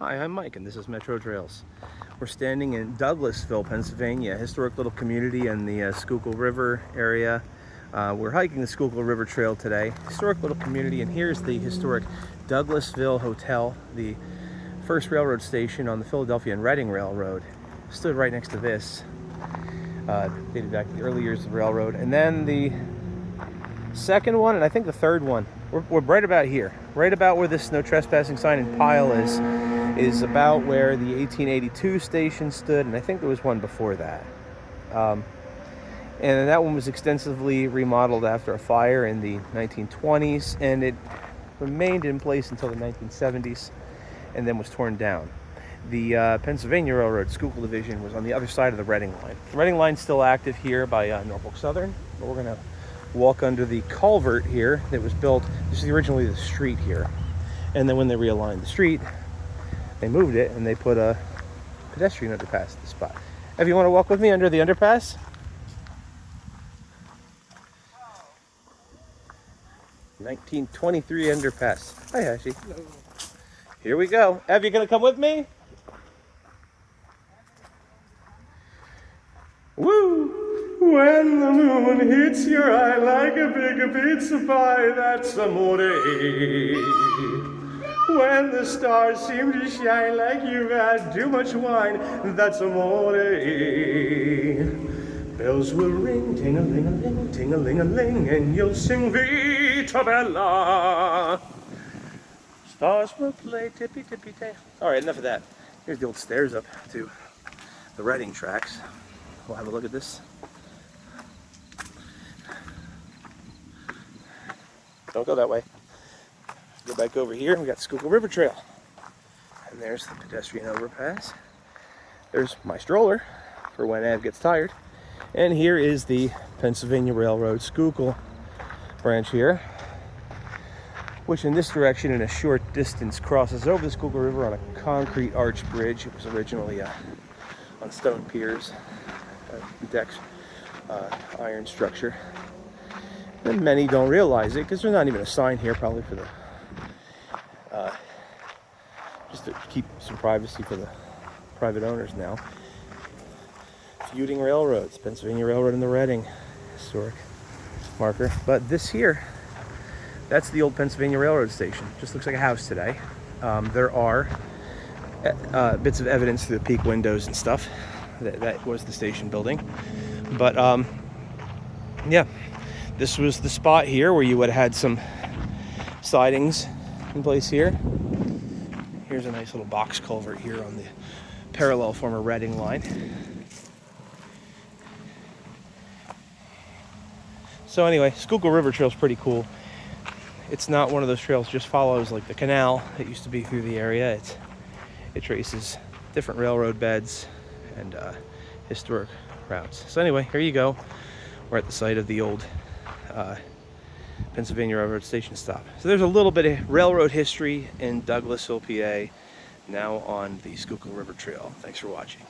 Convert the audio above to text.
Hi, I'm Mike, and this is Metro Trails. We're standing in Douglassville, Pennsylvania, a historic little community in the Schuylkill River area. We're hiking the Schuylkill River Trail today. Historic little community, and here's the historic Douglasville Hotel, the first railroad station on the Philadelphia and Reading Railroad. Stood right next to this, dated back to the early years of the railroad. And then the second one, and I think the third one, we're right about here, right about where this no trespassing sign and pile is about where the 1882 station stood, and I think there was one before that. And that one was extensively remodeled after a fire in the 1920s, and it remained in place until the 1970s, and then was torn down. The Pennsylvania Railroad Schuylkill Division was on the other side of the Reading line. The Reading line's still active here by Norfolk Southern, but we're going to walk under the culvert here that was built. This is originally the street here, and then when they realigned the street, they moved it and they put a pedestrian underpass at the spot. If you want to walk with me under the underpass? 1923 underpass. Hi, Hashi. Hello. Here we go. Ev, you gonna come with me? Woo! When the moon hits your eye like a big pizza pie, that's amore. When the stars seem to shine like you've had too much wine, that's amore. Bells will ring, ting-a-ling-a-ling, ting-a-ling-a-ling, and you'll sing Vita Bella. Stars will play tippy-tippy-tay. All right, enough of that. Here's the old stairs up to the Reading tracks. We'll have a look at this. Don't go that way. Go back over here, we got Schuylkill River Trail. And there's the pedestrian overpass. There's my stroller for when Av gets tired. And here is the Pennsylvania Railroad Schuylkill Branch here, which in this direction in a short distance crosses over the Schuylkill River on a concrete arch bridge. It was originally on stone piers, decks, iron structure. And many don't realize it because there's not even a sign here, probably for the just to keep some privacy for the private owners now. Feuding railroads, Pennsylvania Railroad and the Reading, historic marker. But this here, that's the old Pennsylvania Railroad station. Just looks like a house today. There are bits of evidence through the peak windows and stuff that was the station building. But yeah, this was the spot here where you would have had some sidings in place here. Here's a nice little box culvert here on the parallel former Reading line. So anyway, Schuylkill River Trail is pretty cool. It's not one of those trails just follows like the canal that used to be through the area. It traces different railroad beds and historic routes. So anyway, here you go. We're at the site of the old Pennsylvania Railroad station stop. So there's a little bit of railroad history in Douglasville, PA, now on the Schuylkill River Trail. Thanks for watching.